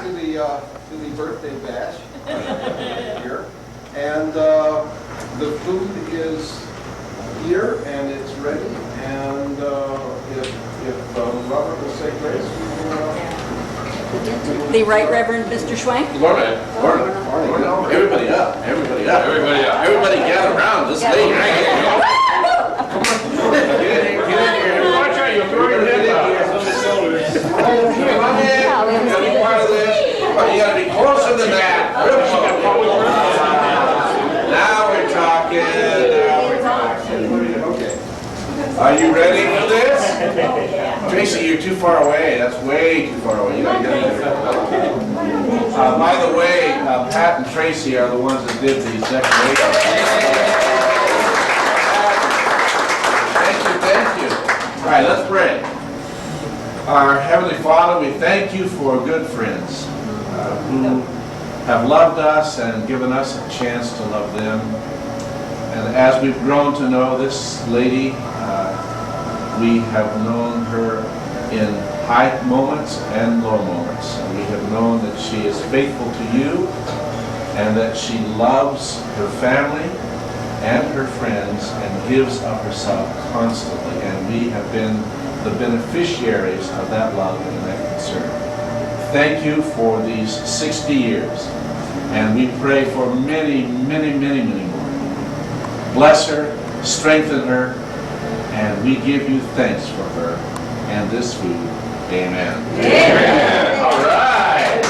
to the birthday bash here, and the food is here and it's ready. And if Robert will say grace, we will. The Right Reverend Mr. Schwank. Lorna. Everybody up. Everybody up. Everybody up. Everybody gather around this lady. Get in here. Watch out, you'll throw your head out. Come in. You gotta be part of this. But you gotta be closer than that. Now we're talking. Okay. Are you ready for this? Tracy, you're too far away. That's way too far away. You gotta get in there. By the way, Pat and Tracy are the ones that did these decorations. Thank you. All right, let's pray. Our Heavenly Father, we thank you for good friends who have loved us and given us a chance to love them. And as we've grown to know this lady, we have known her in high moments and low moments. We have known that she is faithful to you and that she loves her family and her friends and gives of herself constantly. And we have been the beneficiaries of that love and that concern. Thank you for these 60 years. And we pray for many, many, many, many more. Bless her, strengthen her, and we give you thanks for her and this food. Amen. Amen. All right.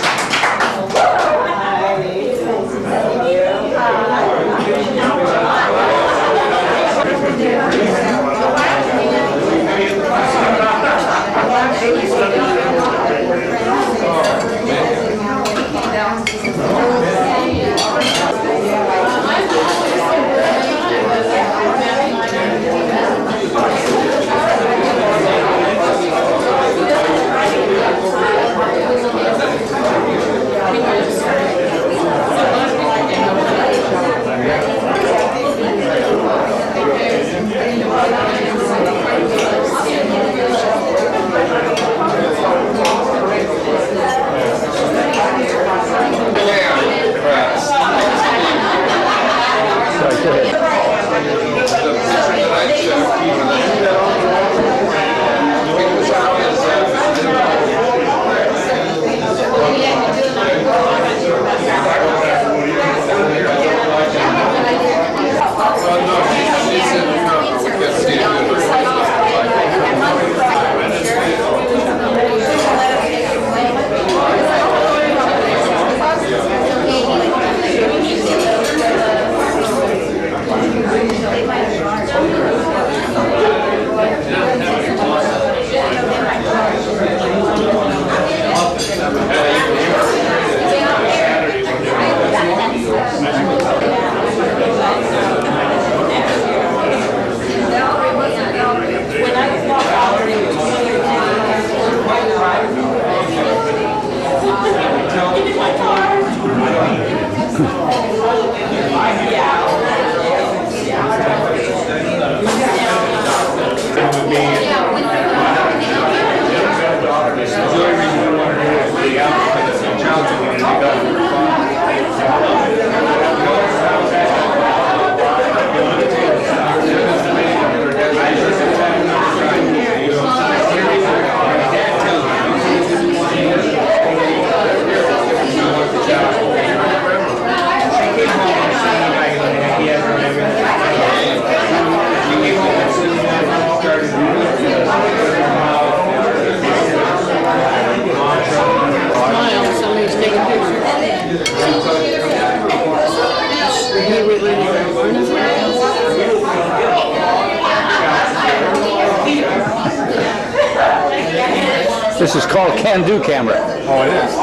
This is called can-do camera. Oh, it is?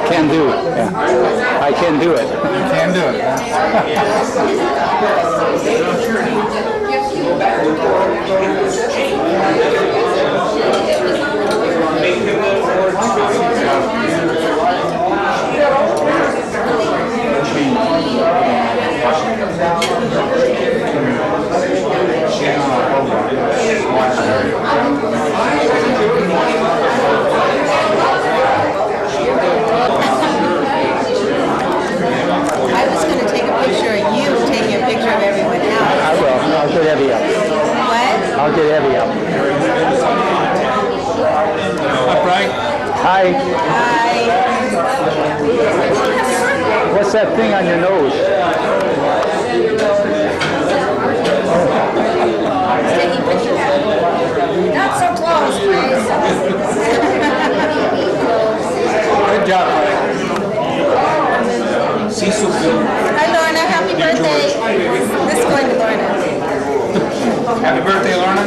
Can do. Yeah. I can do it. You can do it. Yeah. What's that thing on your nose? Taking pictures. Not so close, please. Good job. Hi, Lorna. Happy birthday. This is going to Lorna. Happy birthday, Lorna.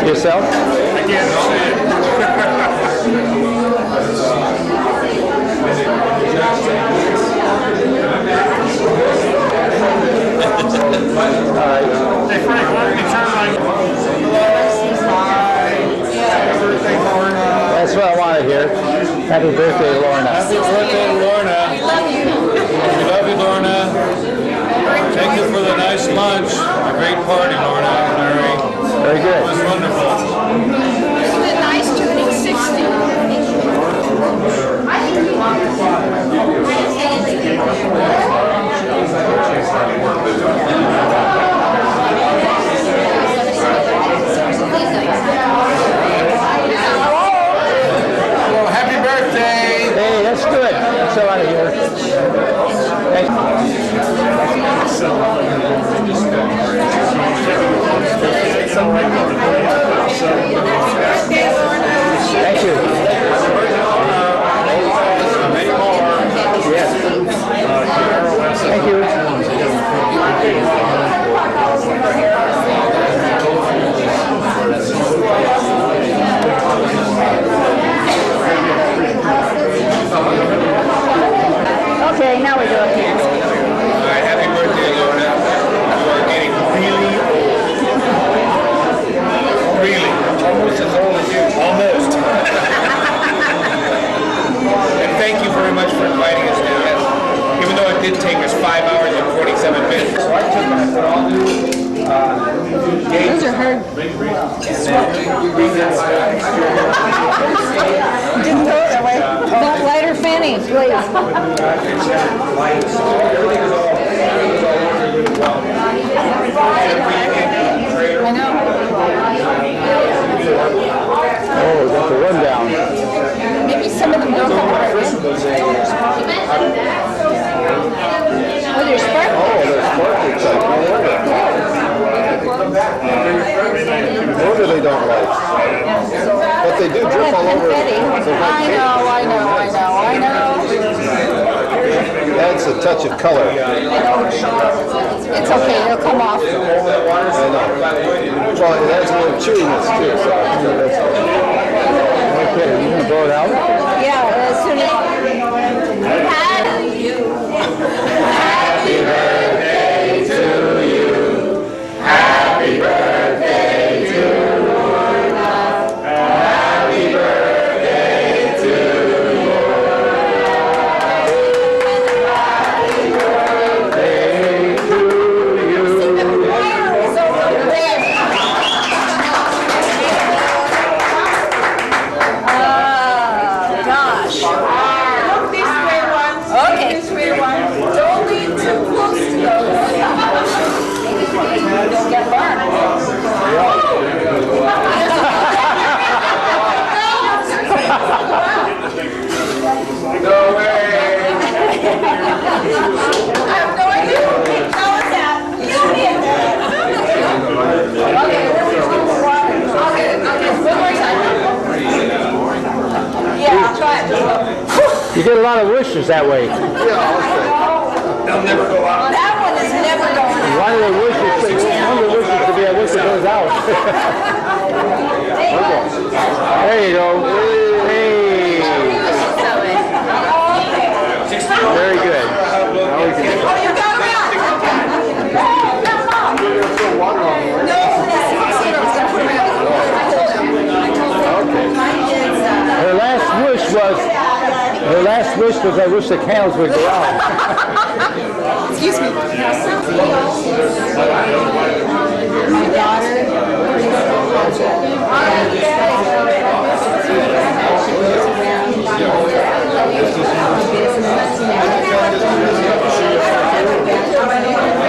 Yourself? I can't Hey Frank, why don't you turn like... That's what I want to hear. Happy birthday, Lorna. Happy birthday, Lorna. We love you. We love you, Lorna. Thank you for the nice lunch. A great party, Lorna. Larry. Very It good. was wonderful. Isn't it nice turning 60? Well, happy birthday. Hey, that's good. That's what I want to hear. Thank you. Yes. Thank you. Okay, now we do it again. All right, happy birthday, Lorna. You are getting really old. Really. Almost as old as you. Almost. And thank you very much for inviting us down. Even though it did take us 5 hours and 47 minutes. So I put all new Those are her. Didn't go that way. Don't light her fanny, please. I know. Oh, that's a rundown. Maybe some of them don't have it. Oh, there's sparkles. Oh, there's sparklers. Lorna they don't like. But they do drip all over. Confetti. I know. Adds a touch of color. It's okay, they'll come off. I know. Well, it adds a little chewiness too. So that's Okay, you gonna blow it out? Yeah, as soon as. Happy birthday to you. Happy birthday to Lorna. Happy birthday to You get a lot of wishes that way. They'll never go out. That one is never going out. One of the wishes to be a wish that goes out. There you go. Hey. Very good. Now we can. Oh, you got him out. Her last wish was I wish the candles would go out. Excuse me. My daughter. She goes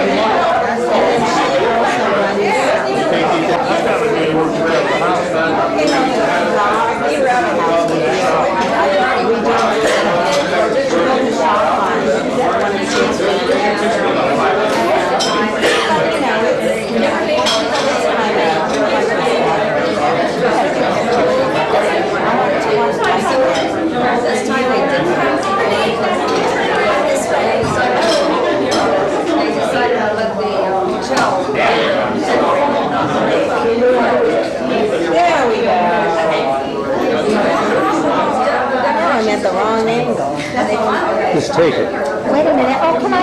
around. just take it. Wait a minute. Oh, can I?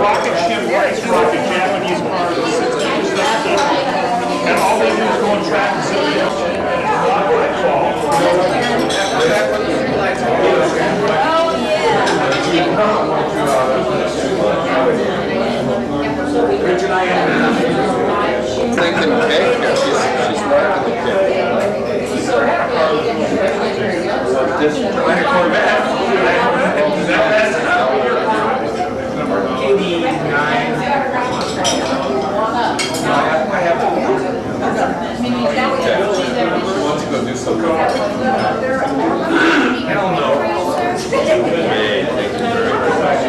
Rocket ship, race rocket, Japanese cars. And all they do is go on track and sit there. Richard, I am thinking cake. She's marking the cake. Like a Corvette. Is that fast enough? 89. I have to. Want to go do some coffee? Hell no. Hey, thank you very much.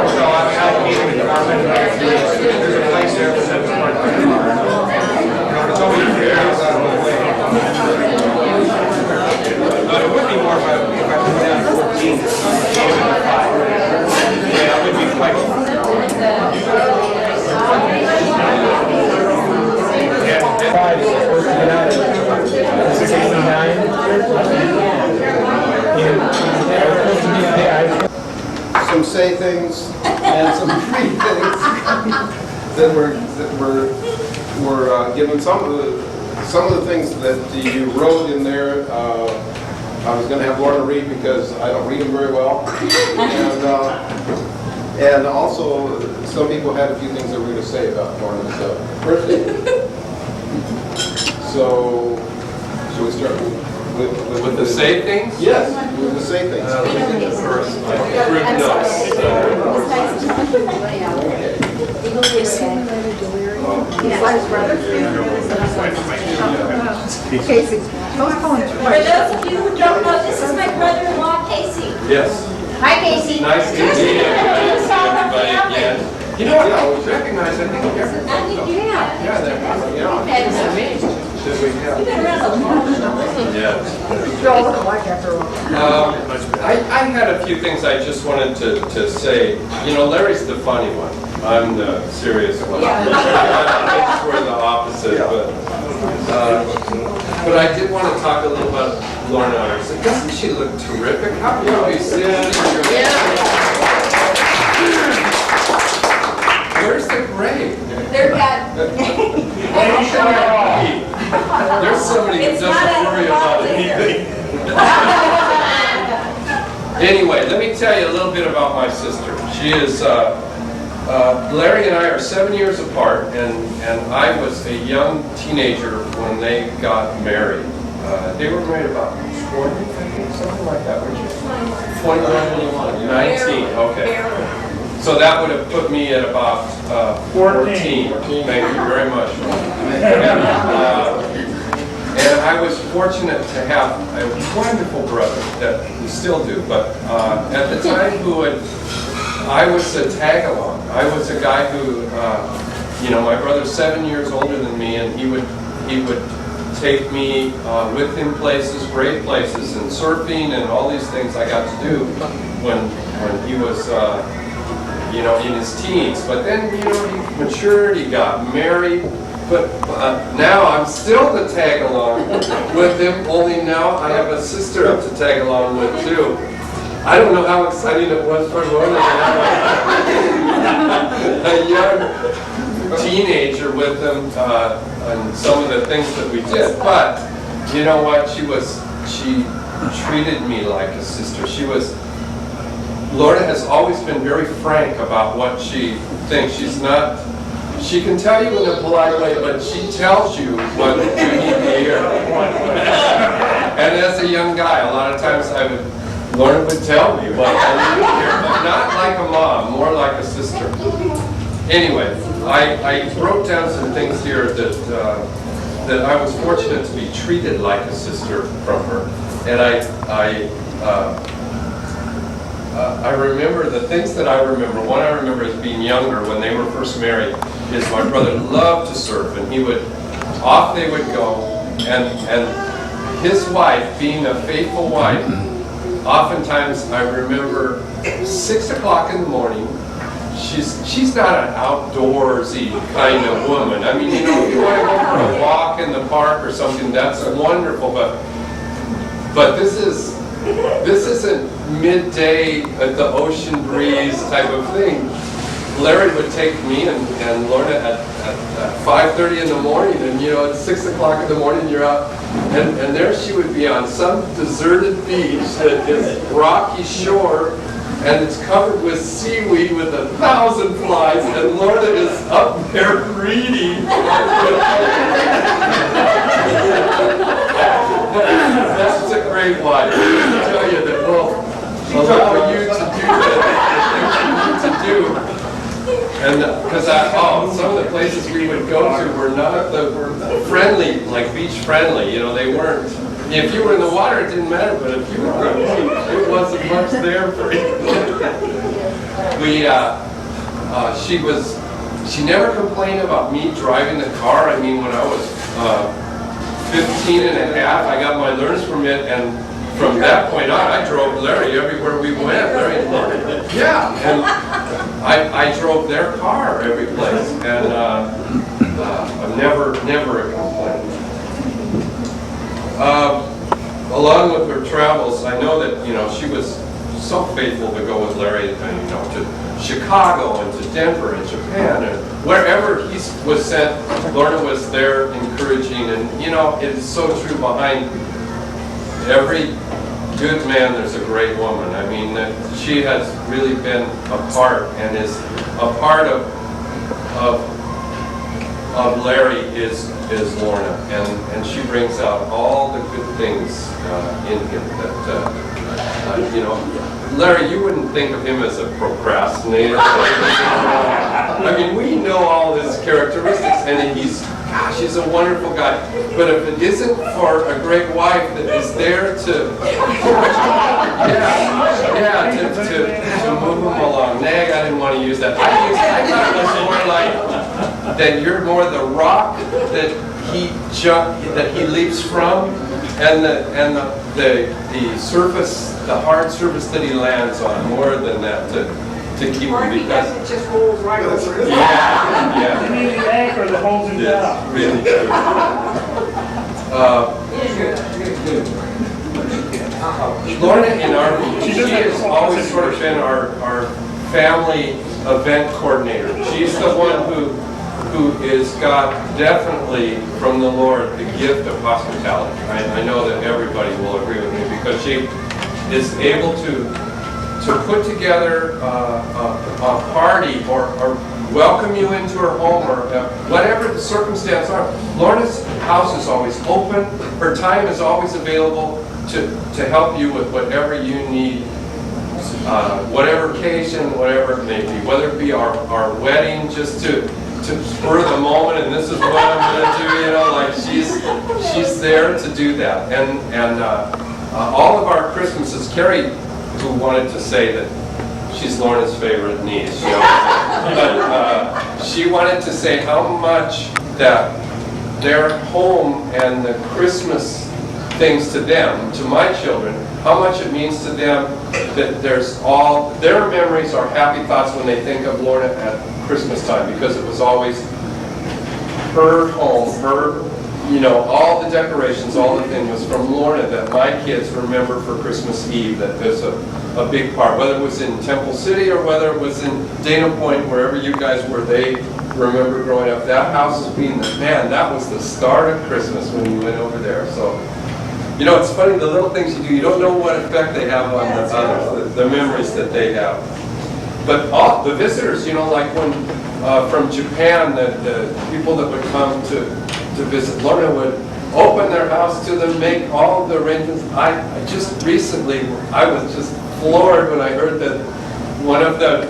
So I'm meeting the department. There's a place there that says it's always but it would be more if I put down 14. Yeah, I would be quite. Five is supposed to get out at 69. Some say things and some free things that were given. Some of the things that you wrote in there, I was going to have Lorna read because I don't read them very well, and also some people had a few things that were going to say about Lorna. So first, so should we start with the say things? Yes, with the say things. First, group Casey, postpone it. For those of you who don't know, this is my brother-in-law, Casey. Yes. Hi, Casey. Nice to meet everybody again. You know what? I was recognized. I think everybody. I think you have. Yeah, Yeah. Should we? You've been around a long time. Yeah. We all look alike after a while. I had a few things I just wanted to say. You know, Larry's the funny one. I'm the serious one. I swear the opposite, but I did want to talk a little about Lorna. I said, doesn't she look terrific? How can you be sitting here? Where's the grave? They're bad. There's somebody who doesn't worry about anything. Anyway, let me tell you a little bit about my sister. She is, Larry and I are 7 years apart, and I was a young teenager when they got married. They were married about 20, I think, something like that, weren't you? 21, 19, okay. So that would have put me at about 14. Thank you very much. And I was fortunate to have a wonderful brother that we still do, but at the time I was a tag-along. I was a guy who, you know, my brother's 7 years older than me, and he would take me with him places, great places, and surfing and all these things I got to do when he was, you know, in his teens. But then, you know, he matured, he got married. But now I'm still the tag-along with him, only now I have a sister to tag along with too. I don't know how exciting it was for Lorna to have a young teenager with him on some of the things that we did. But you know what? She treated me like a sister. Lorna has always been very frank about what she thinks. She can tell you in a polite way, but she tells you what you need to hear. And as a young guy, a lot of times Lorna would tell me what I need to hear, but not like a mom, more like a sister. Anyway, I wrote down some things here that that I was fortunate to be treated like a sister from her. And I remember the things that I remember. One I remember as being younger when they were first married is my brother loved to surf, and they would go, and his wife, being a faithful wife, oftentimes I remember 6 o'clock in the morning. She's not an outdoorsy kind of woman. I mean, you know, if you want to go for a walk in the park or something, that's wonderful. But this isn't midday at the ocean breeze type of thing. Larry would take me and Lorna at 5:30 in the morning, and you know, at 6 o'clock in the morning you're out, and there she would be on some deserted beach that is rocky shore, and it's covered with seaweed with 1,000 flies, and Lorna is up there reading. That's a great wife. I tell you that will allow you to do the things you need to do. And because some of the places we would go to were not the friendly, like beach friendly. You know, they weren't. If you were in the water, it didn't matter. But if you were on the beach, it wasn't much there for you. She never complained about me driving the car. I mean, when I was 15 and a half, I got my learner's permit, and from that point on, I drove Larry everywhere we went. Larry and Lorna. Yeah, and I drove their car every place, and I've never a complaint. Along with her travels, I know that, you know, she was so faithful to go with Larry, and, you know, to Chicago and to Denver and Japan, and wherever he was sent, Lorna was there encouraging. And you know, it's so true, behind every good man there's a great woman. I mean, she has really been a part, and is a part of Larry is Lorna, and she brings out all the good things in him that you know. Larry, you wouldn't think of him as a procrastinator. I mean, we know all his characteristics, and he's a wonderful guy. But if it isn't for a great wife that is there to move him along. Nag, I didn't want to use that. I thought it was more like that you're more the rock that he leaps from, and the surface, the hard surface that he lands on, more than that to keep him, because It just rolls right over. yeah. You need the anchor that holds him down. Really true. Lorna, she has always sort of been our family event coordinator. She's the one who is got definitely from the Lord the gift of hospitality. I know that everybody will agree with me, because she is able to put together a party or welcome you into her home, or whatever the circumstance are. Lorna's house is always open. Her time is always available to help you with whatever you need, whatever occasion, whatever it may be, whether it be our wedding, just to spur the moment, and this is what I'm going to do, you know, like she's there to do that. And all of our Christmases, Carrie, who wanted to say that she's Lorna's favorite niece, but she wanted to say how much that their home and the Christmas things to them, to my children, how much it means to them that there's all, their memories are happy thoughts when they think of Lorna at Christmas time, because it was always her home, her, you know, all the decorations, all the thing was from Lorna that my kids remember for Christmas Eve. That there's a big part, whether it was in Temple City or whether it was in Dana Point, wherever you guys were, they remember growing up. That house as being the, man, that was the start of Christmas when you went over there. So, you know, it's funny, the little things you do, you don't know what effect they have on the others, the memories that they have. But all the visitors, you know, like when from Japan, the people that would come to visit, Lorna would open their house to them, make all the arrangements. I just recently, I was just floored when I heard that one of the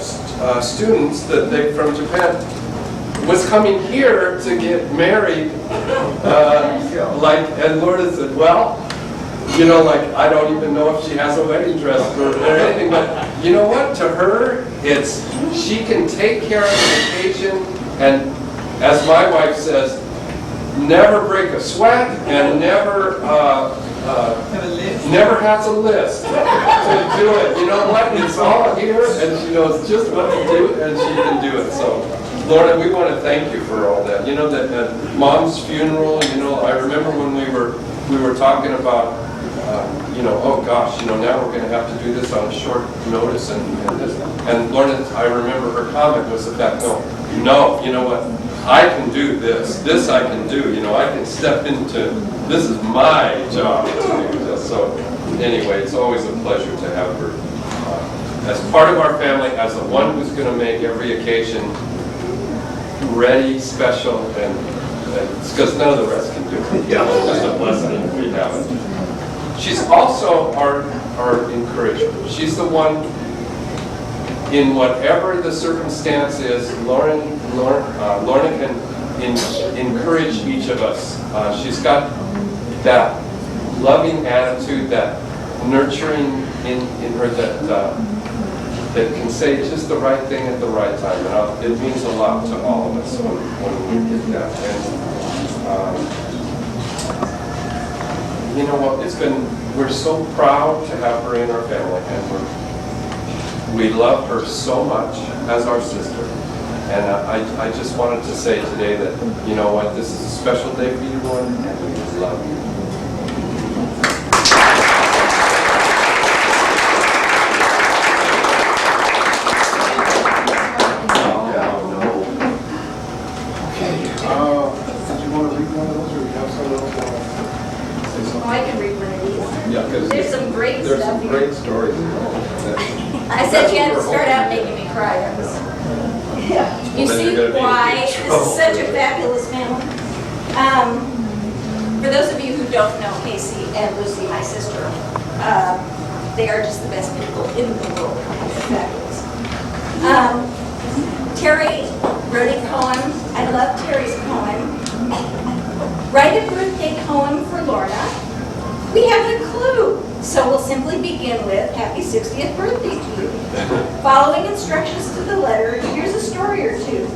students that they from Japan was coming here to get married, and Lorna said, well, you know, like, I don't even know if she has a wedding dress or anything, but you know what? To her, it's, she can take care of the occasion, and as my wife says, never break a sweat and never has a list to do it. You know what? It's all here, and she knows just what to do, and she can do it. So, Lorna, we want to thank you for all that. You know, that at Mom's funeral, you know, I remember when we were talking about, you know, oh gosh, you know, now we're going to have to do this on a short notice and this. And Lorna, I remember her comment was the fact, no, you know what? I can do this. This I can do. You know, I can step into, this is my job to do this. So anyway, it's always a pleasure to have her as part of our family, as the one who's going to make every occasion ready, special, and because none of the rest can do it. Yeah, it's just a blessing if we have it. She's also our encourager. She's the one, in whatever the circumstance is, Lorna can encourage each of us. She's got that loving attitude, that nurturing in her that can say just the right thing at the right time. And it means a lot to all of us when we get that. And you know what? We're so proud to have her in our family, and we love her so much as our sister. And I just wanted to say today that, you know what, this is a special day for you, Lorna, and we just love you. I can read one of these. Yeah, because There's some great there's stuff some here. great stories. I said you had to start out making me cry. You see why this is such a fabulous family? For those of you who don't know Casey and Lucy, my sister, they are just the best people in the world. They're fabulous. Terry wrote a poem. I love Terry's poem. Write a birthday poem for Lorna. We haven't a clue, so we'll simply begin with Happy 60th birthday to you. Following instructions to the letter, here's a story or two.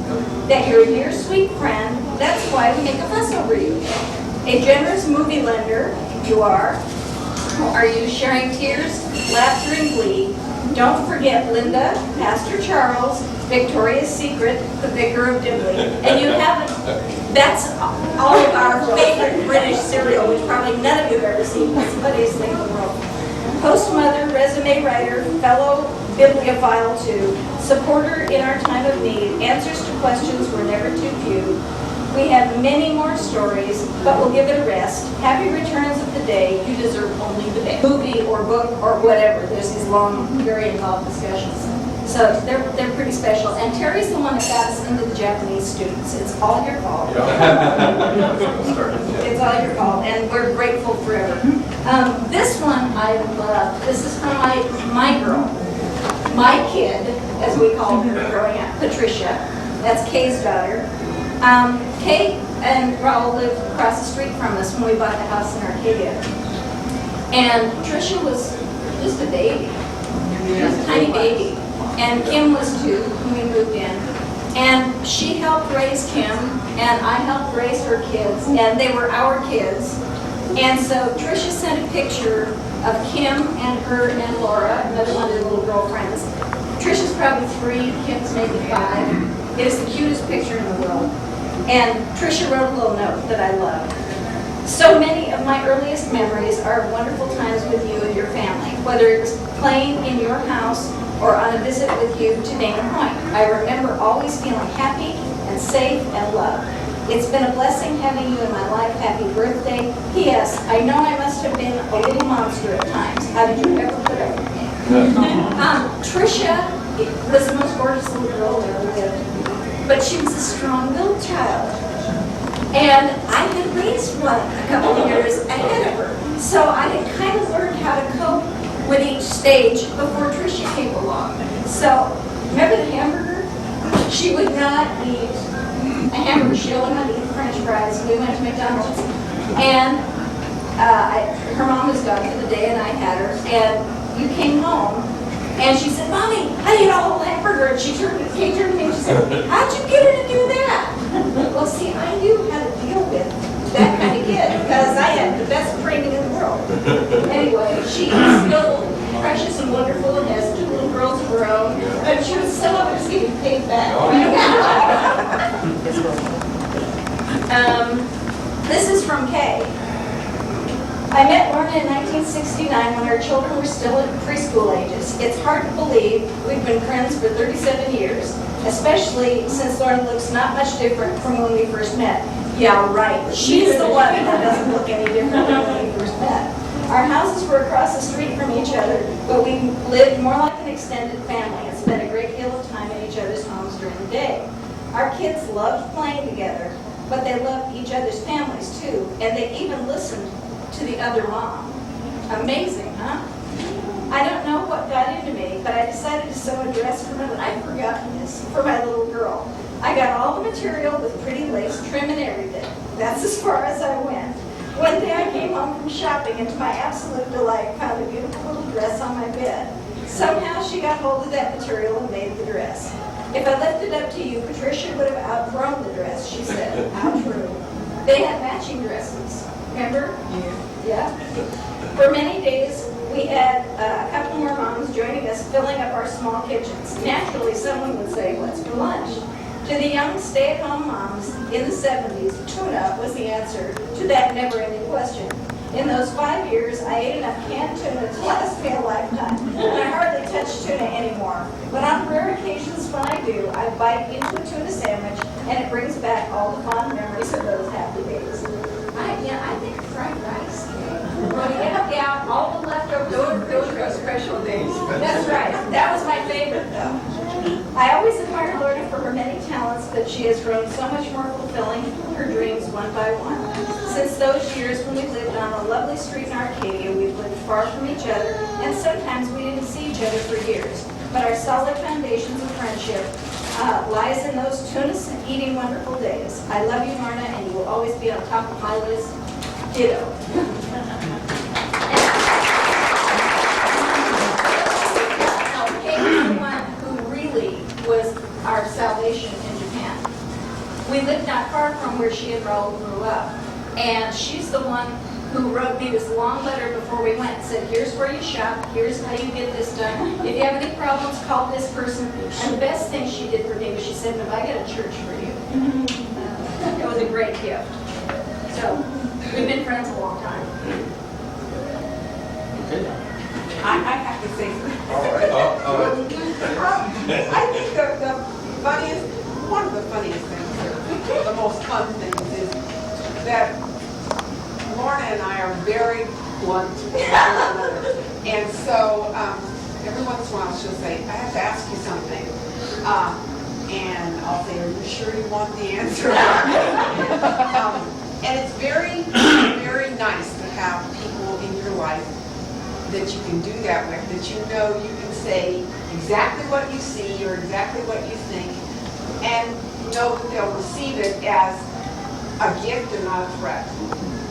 That you're a dear sweet friend, that's why we make a fuss over you. A generous movie lender, you are. Are you sharing tears, laughter, and glee? Don't forget Linda, Pastor Charles, Victoria's Secret, the Vicar of Dibley. And you haven't, that's all of our favorite British cereal, which probably none of you have ever seen. That's the funniest thing in the world. Postmother, resume writer, fellow bibliophile too, supporter in our time of need, answers to questions were never too few. We have many more stories, but we'll give it a rest. Happy returns of the day. You deserve only the best. Movie or book or whatever. There's these long, very involved discussions. So they're pretty special. And Terry's the one that got us into the Japanese students. It's all your fault. It's all your fault, and we're grateful forever. This one I love. This is from my girl, my kid, as we called her growing up, Patricia. That's Kay's daughter. Kay and Raul lived across the street from us when we bought the house in Arcadia. And Patricia was just a baby. She was a tiny baby. And Kim was 2 when we moved in. And she helped raise Kim, and I helped raise her kids, and they were our kids. And so Tricia sent a picture of Kim and her and Laura, another one of their little girlfriends. Tricia's probably 3, Kim's maybe 5. It is the cutest picture in the world. And Tricia wrote a little note that I love. So many of my earliest memories are wonderful times with you and your family, whether it was playing in your house or on a visit with you to Dana Point. I remember always feeling happy and safe and loved. It's been a blessing having you in my life. Happy birthday. P.S. I know I must have been a little monster at times. How did you ever put up with me? Tricia was the most gorgeous little girl there ever lived, but she was a strong-willed child. And I had raised one a couple of years ahead of her. So I had kind of learned how to cope with each stage before Tricia came along. So, remember the hamburger? She would not eat a hamburger shell and honey, French fries. We went to McDonald's, and her mom was gone for the day, and I had her. And you came home, and she said, "Mommy, I ate a whole hamburger." And she turned to me and she said, "How'd you get her to do that?" Well, see, I knew how to deal with that kind of kid because I had the best training in the world. Anyway, she is still precious and wonderful and has 2 little girls of her own. I'm sure some of it's getting paid back. This is from Kay. I met Lorna in 1969 when our children were still at preschool ages. It's hard to believe we've been friends for 37 years, especially since Lorna looks not much different from when we first met. Yeah, right. She's the one that doesn't look any different than when we first met. Our houses were across the street from each other, but we lived more like an extended family and spent a great deal of time in each other's homes during the day. Our kids loved playing together, but they loved each other's families too, and they even listened to the other mom. Amazing, huh? I don't know what got into me, but I decided to sew a dress for my, I've forgotten this, for my little girl. I got all the material with pretty lace trim and everything. That's as far as I went. One day I came home from shopping and to my absolute delight found a beautiful little dress on my bed. Somehow she got hold of that material and made the dress. If I left it up to you, Patricia would have outgrown the dress, she said. How true. They had matching dresses. Remember? Yeah. For many days, we had a couple more moms joining us, filling up our small kitchens. Naturally, someone would say, "What's for lunch?" To the young stay-at-home moms in the 70s, tuna was the answer to that never-ending question. In those 5 years, I ate enough canned tuna to last me a lifetime, and I hardly touch tuna anymore. But on rare occasions when I do, I bite into a tuna sandwich, and it brings back all the fond memories of those happy days. I think fried rice. Yeah, all the leftovers. Those are special days. That's right. That was my favorite, though. I always admired Lorna for her many talents, but she has grown so much more fulfilling her dreams one by one. Since those years when we lived on a lovely street in Arcadia, we've lived far from each other, and sometimes we didn't see each other for years. But our solid foundations of friendship lies in those tuna-eating wonderful days. I love you, Lorna, and you will always be on top of my list. Ditto. Was our salvation in Japan. We lived not far from where she and Raul grew up, and she's the one who wrote me this long letter before we went and said, "Here's where you shop, here's how you get this done. If you have any problems, call this person." And the best thing she did for me was she said, "Have I got a church for you?" It was a great gift. So we've been friends a long time. I have to say something. All right. I think the funniest, one of the funniest things, or the most fun things, is that Lorna and I are very blunt with one another. And so every once in a while she'll say, "I have to ask you something." And I'll say, "Are you sure you want the answer?" And it's very, very nice to have people in your life that you can do that with, that you know you can say exactly what you see or exactly what you think, and know that they'll receive it as a gift and not a threat.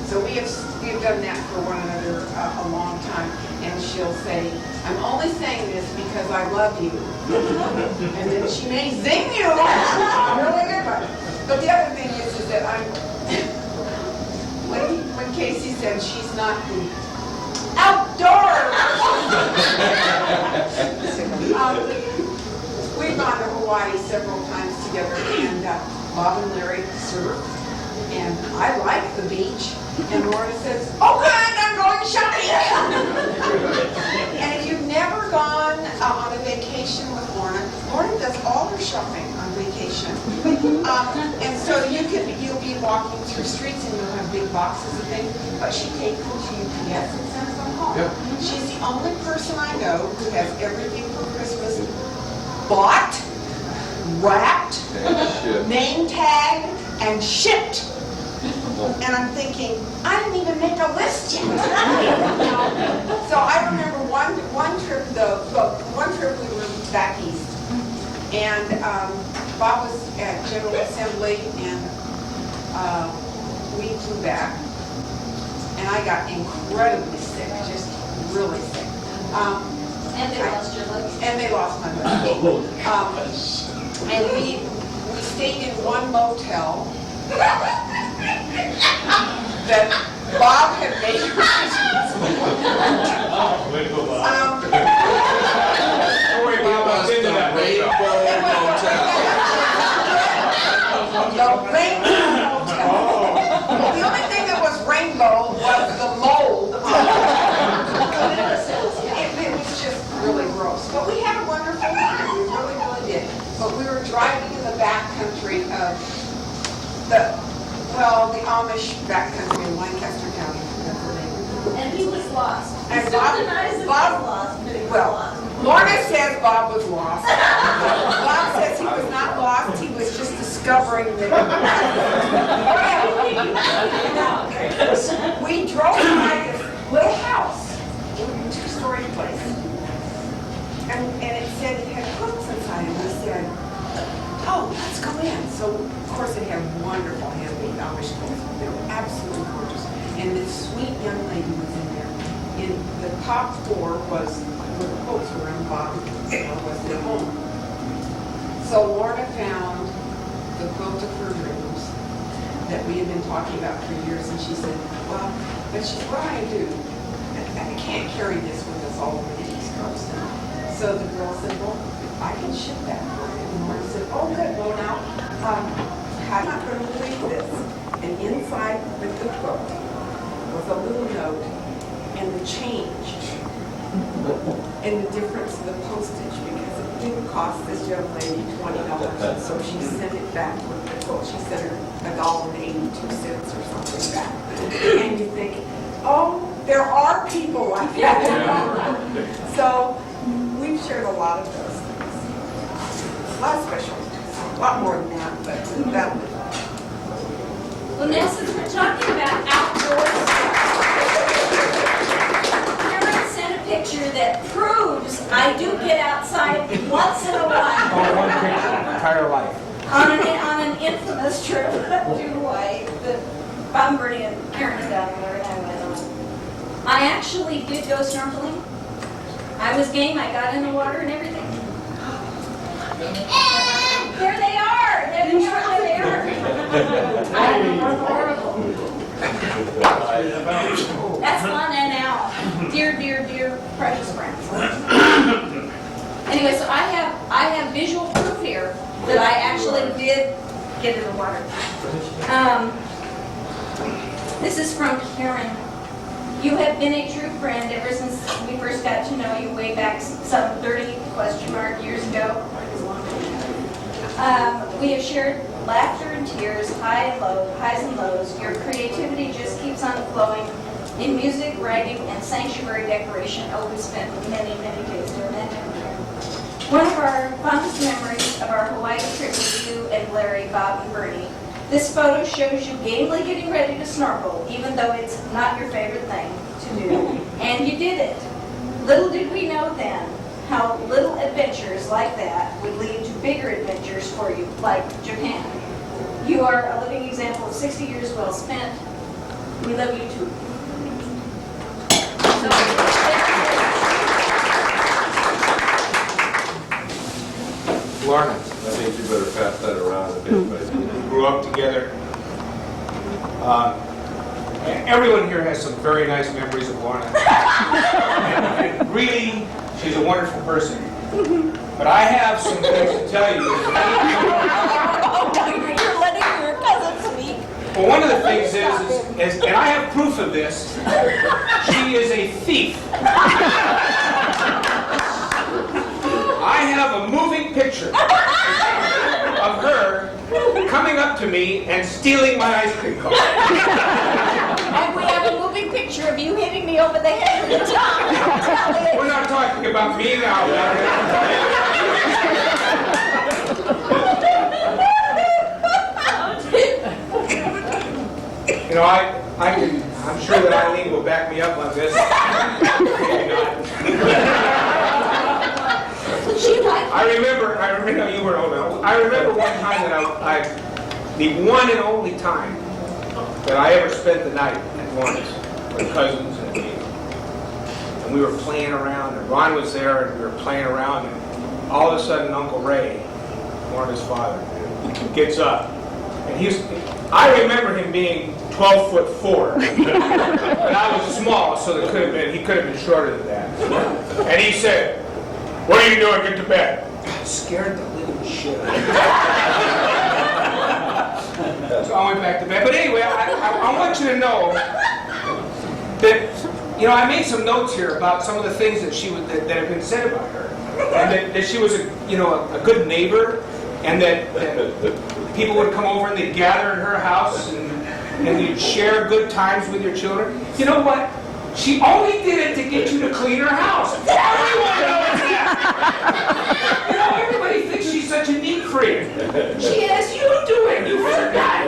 So we've done that for one another a long time, and she'll say, "I'm only saying this because I love you." And then she may zing you really good one. But the other thing is that when Casey said she's not the outdoors. We've gone to Hawaii several times together, and Bob and Larry surf, and I like the beach. And Lorna says, "Oh, good, I'm going shopping." And if you've never gone on a vacation with Lorna, Lorna does all her shopping on vacation. And so you'll be walking through streets and you'll have big boxes of things, but she takes them to UPS and sends them home. Yep. She's the only person I know who has everything for Christmas bought, wrapped, name tagged, and shipped. And I'm thinking, I didn't even make a list yet. So I remember one trip we were back east, and Bob was at General Assembly, and we flew back. And I got incredibly sick, just really sick. And they lost your legs. And they lost my leg. And we stayed in one motel that Bob had made. Don't worry, Bob, I've been to that motel. The Rainbow Motel. The only thing that was rainbow was the mold on it. It was just really gross. But we had a wonderful time. We really, really did. But we were driving in the backcountry of the Amish backcountry in Lancaster County. That's the name. And he was lost. And Still Bob- denies that he was Bob- lost, but he was Well, lost. Lorna says Bob was lost. Bob says he was not lost, he was just discovering that. We drove by this little house, a two-story place. And it said it had hooks inside, and we said, oh, let's go in. So, of course, it had wonderful handmade Amish clothes. They were absolutely gorgeous. And this sweet young lady was in there. In the top floor was where the quotes were, and bottom was the home. So Lorna found the quilt of her dreams that we had been talking about for years, and she said, well, but she, what do I do? I can't carry this with us all over the East Coast. So the girl said, well, I can ship that for you. And Lorna said, oh, good. Well, now, I'm not going to believe this. And inside with the quilt was a little note and the change and the difference in the postage, because it didn't cost this young lady $20. And so she sent it back with the quilt. She sent her $1.82 or something back. And you think, oh, there are people like that. So we've shared a lot of those things. A lot of special, a lot more than that, but that was. Well, now since we're talking about outdoor stuff, Karen sent a picture that proves I do get outside once in a while. Oh, one picture, entire life. On an infamous trip to Hawaii that Bob and Bernie and Karen had done there, and I went on. I actually did go snorkeling. I was game. I got in the water and everything. There they are. There they are. I'm horrible. That's Lana now. Dear, dear, dear precious friends. Anyway, so I have visual proof here that I actually did get in the water. This is from Karen. You have been a true friend ever since we first got to know you way back some 30 years ago. We have shared laughter and tears, highs and lows. Your creativity just keeps on flowing. In music, writing, and sanctuary decoration, we spent many, many days doing that. One of our fondest memories of our Hawaii trip with you and Larry, Bob, and Bernie. This photo shows you gamely getting ready to snorkel, even though it's not your favorite thing to do. And you did it. Little did we know then how little adventures like that would lead to bigger adventures for you, like Japan. You are a living example of 60 years well spent. We love you too. So, Lorna, I think you better pass that around a bit, but we grew up together. Everyone here has some very nice memories of Lorna. And really, she's a wonderful person. But I have some things to tell you. you're letting your cousin speak. Well, one of the things is, and I have proof of this, she is a thief. I have a moving picture of her coming up to me and stealing my ice cream cone. And we have a moving picture of you hitting me over the head with a top. We're not talking about me now. You know, I'm sure that Eileen will back me up on this. Maybe not. She liked I remember, you were old. I I remember one time that the one and only time that I ever spent the night at Lorna's with cousins and me. And we were playing around, and Ron was there, and we were playing around, and all of a sudden Uncle Ray, Lorna's father, gets up. And I remember him being 12'4", but I was small, so he could have been shorter than that. And he said, "What are you doing? Get to bed." I scared the living shit out of me. So I went back to bed. But anyway, I want you to know that, I made some notes here about some of the things that that have been said about her, and that she was a good neighbor, and that people would come over and they'd gather in her house and you'd share good times with your children. You know what? She only did it to get you to clean her house. Everyone knows that. Everybody thinks she's such a neat freak. She has you do it. You forgot.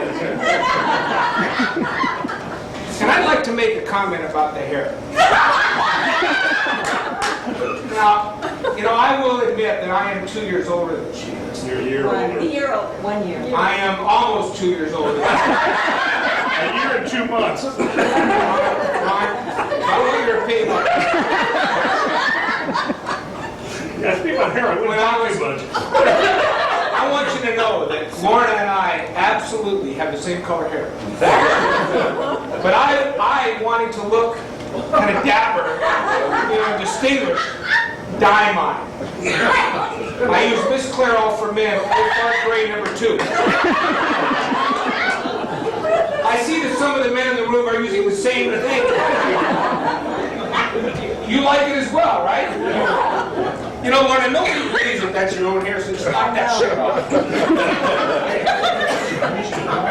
And I'd like to make a comment about the hair. Now, I will admit that I am 2 years older than she is. You're a year older. A year older. 1 year. I am almost 2 years older than A year and 2 months. I want your opinion. Yeah, speaking of hair, I wouldn't talk too much. I want you to know that Lorna and I absolutely have the same color hair. But I wanted to look kind of dapper, distinguished, dye mine. I use Miss Clairol for men, dark gray #2. I see that some of the men in the room are using the same thing. You like it as well, right? Lorna, nobody believes that that's your own hair, so just knock that shit off. And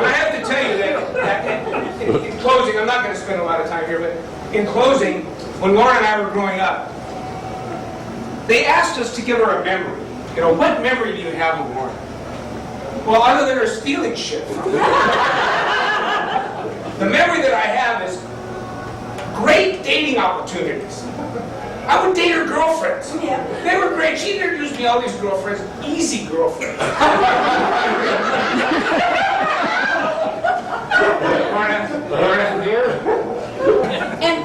I have to tell you that in closing, I'm not going to spend a lot of time here, but in closing, when Lorna and I were growing up, they asked us to give her a memory. What memory do you have of Lorna? Well, other than her stealing shit from me. The memory that I have is great dating opportunities. I would date her girlfriends. Yeah. They were great. She introduced me all these girlfriends, easy girlfriends.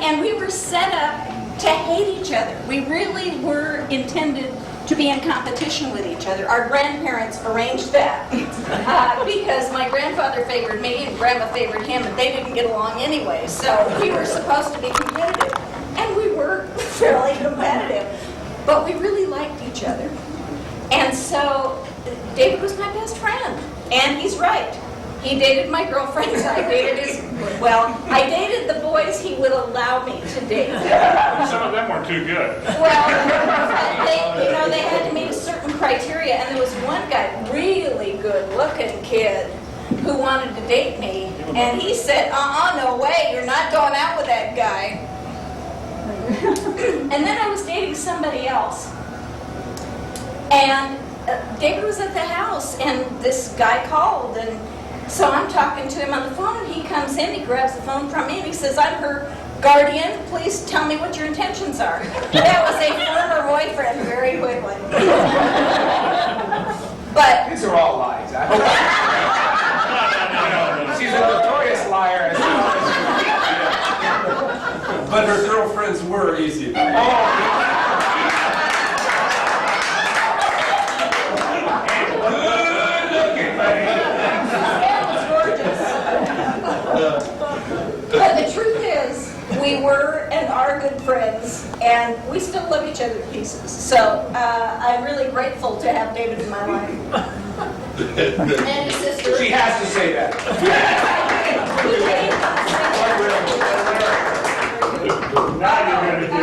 And we were set up to hate each other. We really were intended to be in competition with each other. Our grandparents arranged that because my grandfather favored me and Grandma favored him, and they didn't get along anyway. So we were supposed to be competitive, and we were fairly competitive, but we really liked each other. And so David was my best friend, and he's right. He dated my girlfriends. I dated the boys he would allow me to date. Some of them weren't too good. Well, they had to meet a certain criteria, and there was one guy, really good-looking kid, who wanted to date me, and he said, no way, you're not going out with that guy. And then I was dating somebody else, and David was at the house, and this guy called, and so I'm talking to him on the phone, and he comes in, he grabs the phone from me, and he says, "I'm her guardian, please tell me what your intentions are." That was a former boyfriend, very quickly. But These are all lies. She's a notorious liar. But her girlfriends were easy. But the truth is, we were and are good friends, and we still love each other to pieces. So I'm really grateful to have David in my life. And his sister. She has to say that. Now you're going to do it.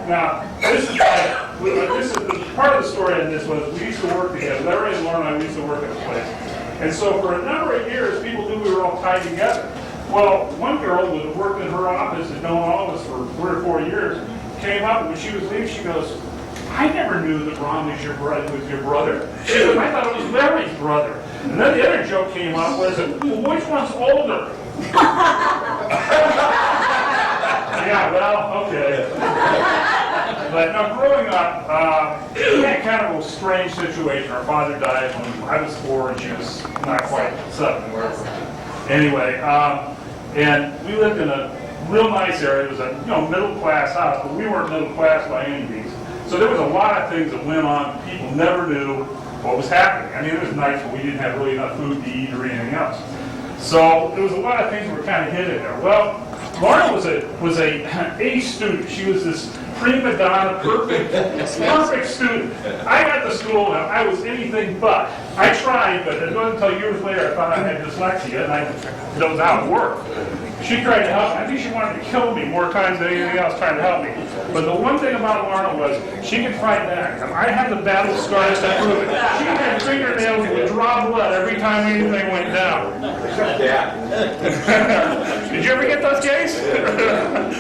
Now, this is part of the story in this was we used to work together. Larry and Lorna and I used to work at a place. And so for a number of years, people knew we were all tied together. Well, one girl who had worked in her office and known all of us for 3 or 4 years came up, and when she was leaving, she goes, "I never knew that Ron was your brother. She goes, "I thought it was Larry's brother." And then the other joke came up was, "Well, which one's older?" Yeah, well, okay. But no, growing up, we had kind of a strange situation. Our father died when I was 4 and she was not quite 7, wherever. Anyway, and we lived in a real nice area. It was a middle class house, but we weren't middle class by any means. So there was a lot of things that went on. People never knew what was happening. I mean, it was nice, but we didn't have really enough food to eat or anything else. So there was a lot of things that were kind of hidden there. Well, Lorna was a A student. She was this prima donna, perfect student. I got to school and I was anything but. I tried, but it wasn't until years later I found I had dyslexia and I dozed out of work. She tried to help me. I think she wanted to kill me more times than anything else trying to help me. But the one thing about Lorna was she could fight back. I have the battle scars to prove it. She had fingernails that would draw blood every time anything went down. Did you ever get those, Case?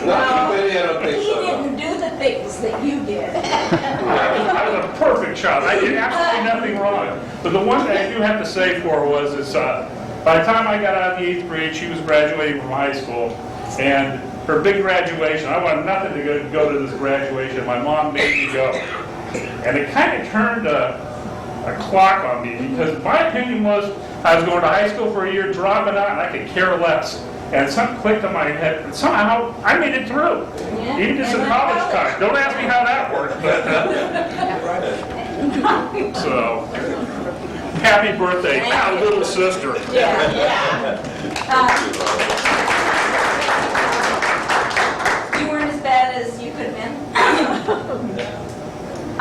Well, I don't think he so. didn't do the things that you did. I was a perfect child. I did absolutely nothing wrong. But the one thing I do have to say for her was this, by the time I got out of the 8th grade, she was graduating from high school. And her big graduation, I wanted nothing to go to this graduation. My mom made me go. And it kind of turned a clock on me because my opinion was I was going to high school for a year, dropping out, and I could care less. And something clicked in my head, and somehow I made it through. Yeah. Even just in And college that's time. Don't ask me how that worked. But, so, happy birthday, Thank you. little sister. Yeah. You weren't as bad as you could have been.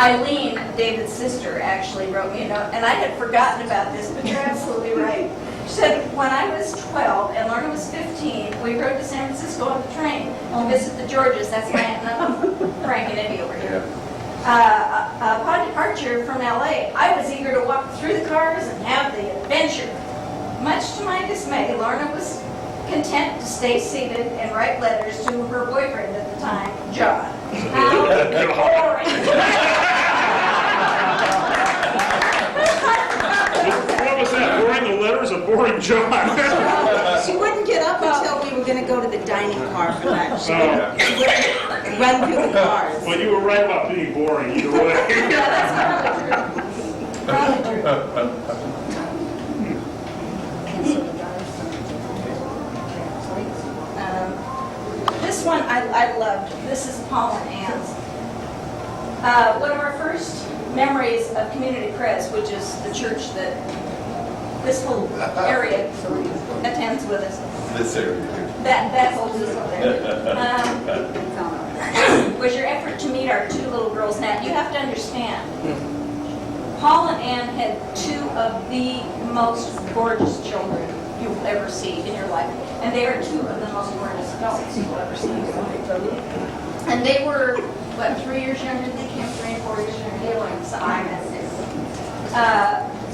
Eileen, David's sister, actually wrote me a note, and I had forgotten about this, but you're absolutely right. She said, when I was 12 and Lorna was 15, we rode to San Francisco on the train to visit the Georges. That's my aunt and uncle, Frank and Eddie over here. Upon departure from LA, I was eager to walk through the cars and have the adventure. Much to my dismay, Lorna was content to stay seated and write letters to her boyfriend at the time, John. What was that? Boring the letters of boring John? She wouldn't get up until we were going to go to the dining car for that. She Oh. would run through the cars. Well, you were right about being boring either way. Probably true. This one I loved. This is Paul and Ann's. One of our first memories of Community Press, which is the church that this whole area attends with us. This area. That whole deal there. Was your effort to meet our 2 little girls. Now, you have to understand, Paul and Ann had 2 of the most gorgeous children you will ever see in your life. And they are 2 of the most gorgeous adults you will ever see in your life. And they were, 3 years younger than Kim, 3 and 4 years younger. They were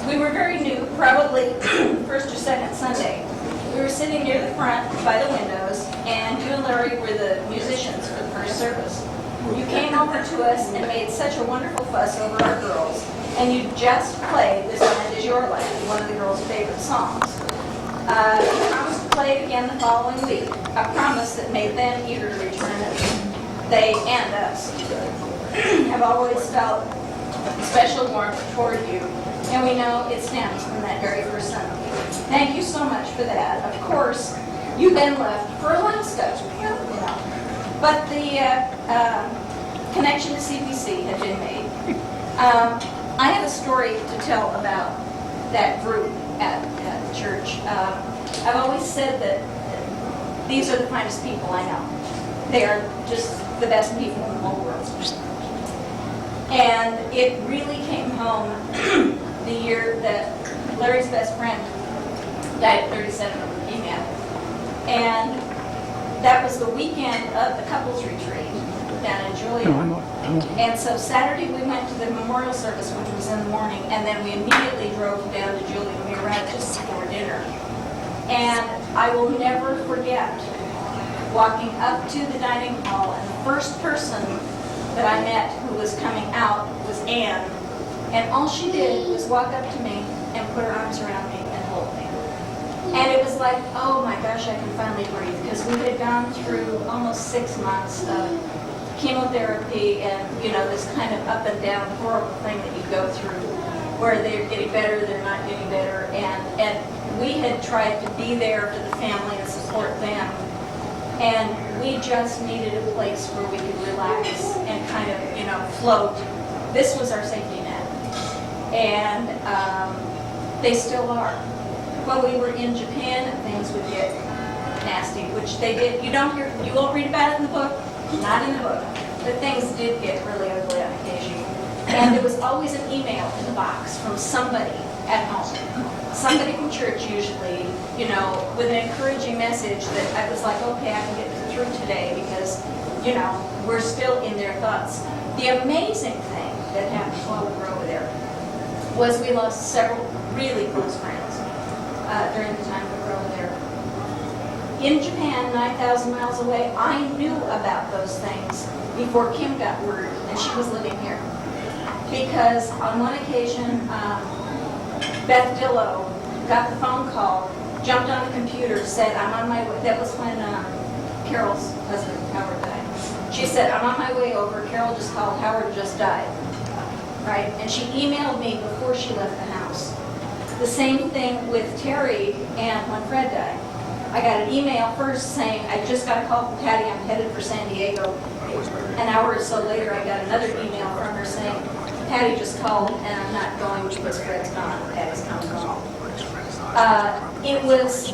we were very new, probably first or second Sunday. We were sitting near the front by the windows, and you and Larry were the musicians for the first service. You came over to us and made such a wonderful fuss over our girls, and you just played This Land Is Your Land, one of the girls' favorite songs. You promised to play it again the following week, a promise that made them eager to return it. They and us have always felt special warmth toward you, and we know it stems from that very first Sunday. Thank you so much for that. Of course, you then left for Alaska, but the connection to CPC had been made. I have a story to tell about that group at the church. I've always said that these are the finest people I know. They are just the best people in the whole world. And it really came home the year that Larry's best friend died at 37 of leukemia. And that was the weekend of the couples retreat down in Julia. And so Saturday we went to the memorial service, which was in the morning, and then we immediately drove down to Julia. We arrived just before dinner. And I will never forget walking up to the dining hall, and the first person that I met who was coming out was Ann. And all she did was walk up to me and put her arms around me and hold me. And it was like, oh my gosh, I can finally breathe. Because we had gone through almost 6 months of chemotherapy and, this kind of up and down horrible thing that you go through where they're getting better, they're not getting better. And we had tried to be there for the family and support them. And we just needed a place where we could relax and kind of, float. This was our safety net. And they still are. When we were in Japan, things would get nasty, which they did. You won't read about it in the book, not in the book, but things did get really ugly on occasion. And there was always an email in the box from somebody at home, somebody from church usually, with an encouraging message that I was like, okay, I can get through today because, we're still in their thoughts. The amazing thing that happened while we were over there was we lost several really close friends during the time we were over there. In Japan, 9,000 miles away, I knew about those things before Kim got word, and she was living here. Because on one occasion, Beth Dillow got the phone call, jumped on the computer, said, I'm on my way. That was when Carol's husband, Howard, died. She said, I'm on my way over. Carol just called. Howard just died. Right? And she emailed me before she left the house. The same thing with Terry and when Fred died. I got an email first saying, I just got a call from Patty, I'm headed for San Diego. An hour or so later, I got another email from her saying, Patty just called and I'm not going because Fred's gone. Patty's coming home. It was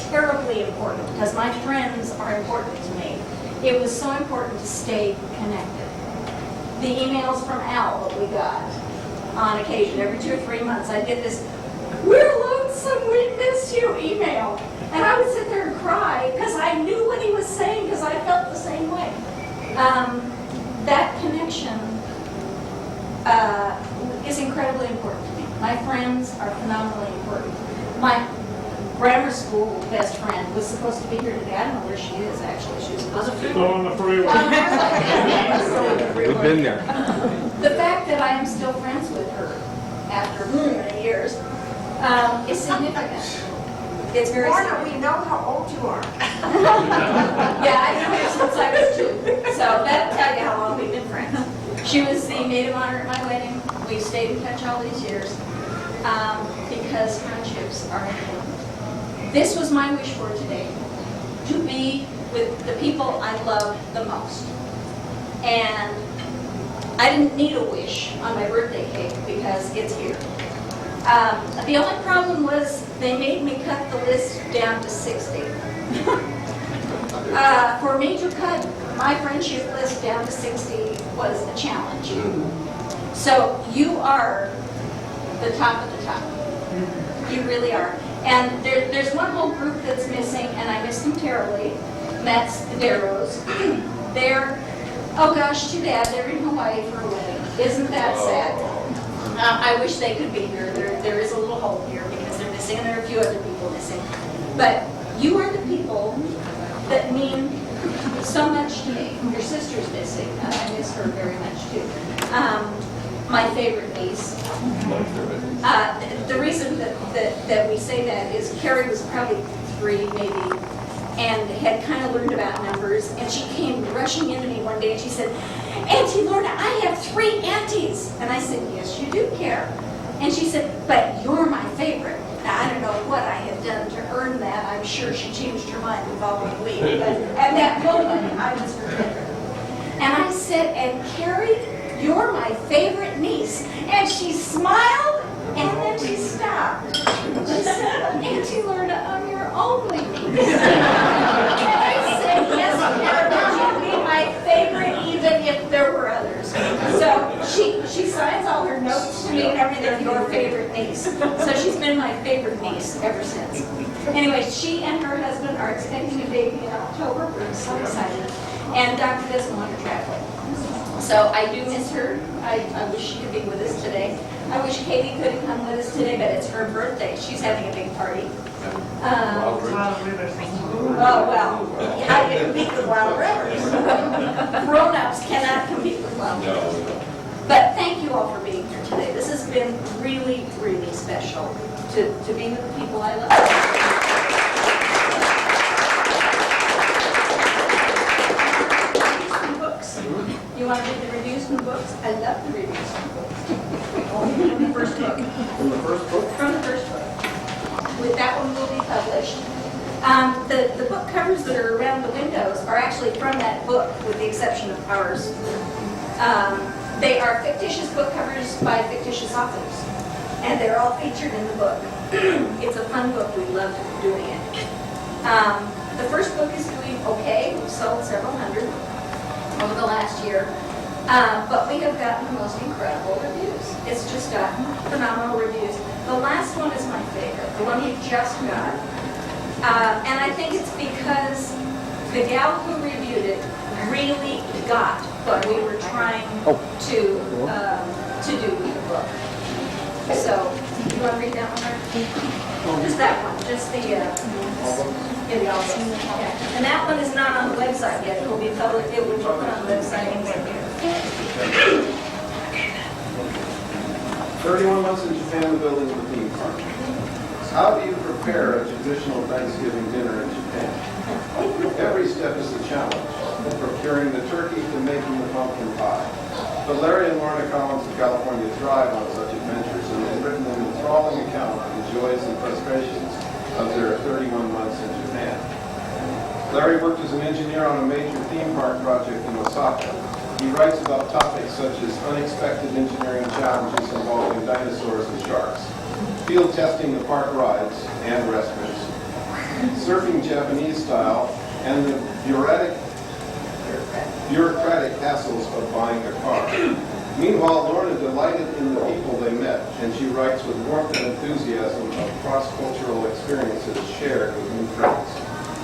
terribly important because my friends are important to me. It was so important to stay connected. The emails from Al that we got on occasion, every 2 or 3 months, I get this, we're lonesome, we miss you email. And I would sit there and cry because I knew what he was saying because I felt the same way. That connection is incredibly important to me. My friends are phenomenally important. My grammar school best friend was supposed to be here today. I don't know where she is, actually. She was supposed to be Still on the freeway. We've been there. The fact that I am still friends with her after many years is significant. It's very Lorna, significant. we know how old you are. Yeah, I know her since I was 2. So that'll tell you how long we've been friends. She was the maid of honor at my wedding. We've stayed in touch all these years because friendships are important. This was my wish for today, to be with the people I love the most. And I didn't need a wish on my birthday cake because it's here. The only problem was they made me cut the list down to 60. For me to cut my friendship list down to 60 was a challenge. So you are the top of the top. You really are. And there's one whole group that's missing, and I miss them terribly. And that's the Darrows. They're, oh gosh, too bad. They're in Hawaii for a wedding. Isn't that sad? I wish they could be here. There is a little hole here because they're missing, and there are a few other people missing. But you are the people that mean so much to me. Your sister's missing. I miss her very much too. My favorite niece. The reason that we say that is Carrie was probably 3 maybe, and had kind of learned about numbers, and she came rushing into me one day and she said, Auntie Lorna, I have 3 aunties. And I said, yes, you do, Carrie. And she said, but you're my favorite. Now, I don't know what I had done to earn that. I'm sure she changed her mind the following week. But at that moment, I was her favorite. And I said, and Carrie, you're my favorite niece. And she smiled, and then she stopped. She said, Auntie Lorna, I'm your only niece. And I said, yes, Carrie, would you be my favorite even if there were others? So she signs all her notes to me and everything, your favorite niece. So she's been my favorite niece ever since. Anyway, she and her husband are expecting a baby in October. We're so excited. And Dr. doesn't want her traveling. So I do miss her. I wish she could be with us today. I wish Katie could have come with us today, but it's her birthday. She's having a big party. Oh, well, how do you compete with Wild Rivers? Grown-ups cannot compete with Wild Rivers. But thank you all for being here today. This has been really, really special to be with the people I love. You want to read the reviews from the books? I love the reviews from the books. Only from the first book. From the first book? From the first book. With that one will be published. The book covers that are around the windows are actually from that book, with the exception of ours. They are fictitious book covers by fictitious authors, and they're all featured in the book. It's a fun book. We love doing it. The first book is doing okay. We've sold several hundred over the last year. But we have gotten the most incredible reviews. It's just gotten phenomenal reviews. The last one is my favorite, the one we just got. And I think it's because the gal who reviewed it really got what we were trying to do with the book. So, you want to read that one, Mark? Just that one, just the, yeah, the album. Yeah. And that one is not on the website yet. It will be public, it will be put on the website in September. 31 months in Japan, the building of the theme park. How do you prepare a traditional Thanksgiving dinner in Japan? Every step is a challenge, from procuring the turkey to making the pumpkin pie. But Larry and Lorna Collins of California thrive on such adventures, and they've written an enthralling account of the joys and frustrations of their 31 months in Japan. Larry worked as an engineer on a major theme park project in Osaka. He writes about topics such as unexpected engineering challenges involving dinosaurs and sharks, field testing the park rides and restaurants, surfing Japanese style, and the bureaucratic hassles of buying a car. Meanwhile, Lorna delighted in the people they met, and she writes with warmth and enthusiasm of cross-cultural experiences shared with new friends.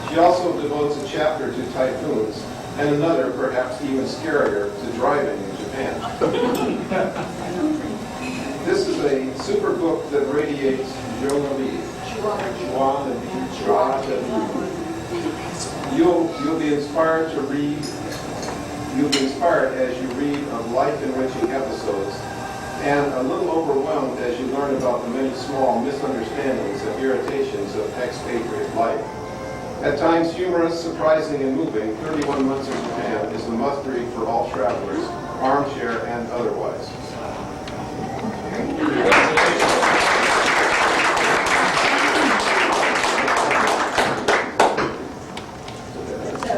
She also devotes a chapter to typhoons, and another, perhaps even scarier, to driving in Japan. This is a super book that radiates joie. You'll be inspired to read. You'll be inspired as you read of life-enriching episodes, and a little overwhelmed as you learn about the many small misunderstandings and irritations of expatriate life. At times humorous, surprising, and moving, 31 Months in Japan is a must-read for all travelers, armchair and otherwise. So,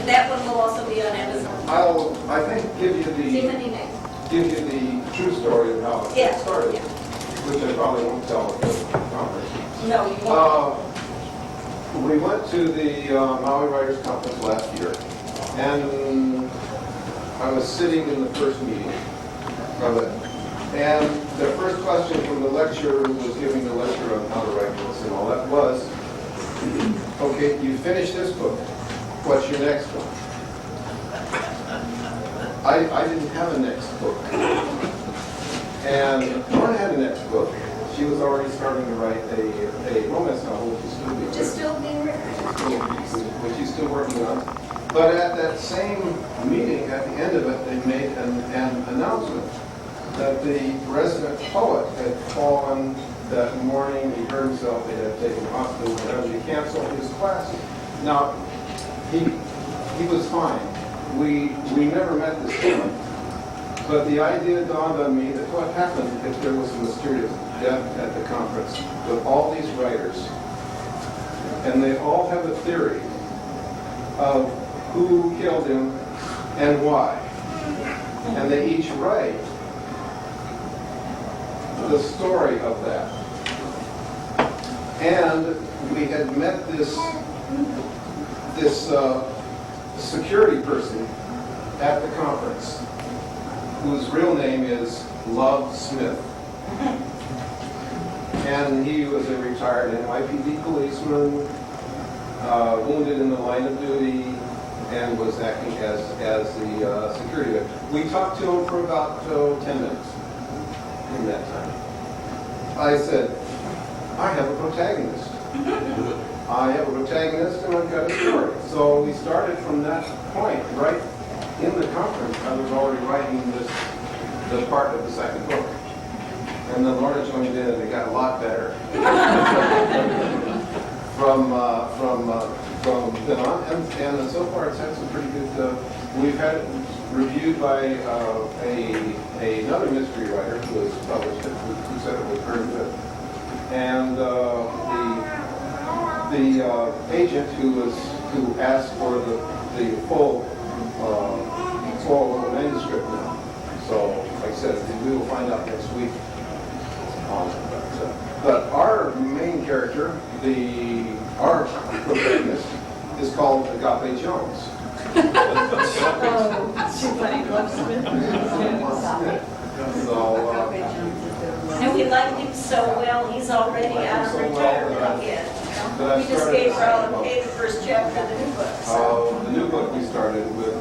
that one will also be on Amazon. I'll, I think, give you the true story of how Yeah. it started, Yeah. which I probably won't tell at the conference. No, you won't. We went to the Maui Writers Conference last year, and I was sitting in the first meeting of it. And the first question from the lecturer who was giving the lecture on how to write books and all that was, okay, you finished this book, what's your next one? I didn't have a next book. And Lorna had a next book. She was already starting to write a romance novel, which is still being written. Which she's still working on. But at that same meeting, at the end of it, they made an announcement that the resident poet had fallen that morning. He hurt himself. They had taken him to hospital, whatever. They canceled his classes. Now, he was fine. We never met this time. But the idea dawned on me that what happened if there was a mysterious death at the conference with all these writers, and they all have a theory of who killed him and why. And they each write the story of that. And we had met this security person at the conference, whose real name is Love Smith. And he was a retired NYPD policeman, wounded in the line of duty, and was acting as the security guard. We talked to him for about 10 minutes in that time. I said, I have a protagonist. I have a protagonist and I've got a story. So we started from that point, right in the conference. I was already writing the part of the second book. And then Lorna joined in and it got a lot better. from then on. And so far it's had some pretty good, we've had reviewed by another mystery writer who has published it, who said it was very good. And the agent who asked for the full manuscript now. So, like I said, we will find out next week. But our main character, our protagonist, is called Agape Jones. Too funny, So, And we liked him so well, he's already out of retirement yet. We just gave her all the paid the first chapter of the new book. the new book we started with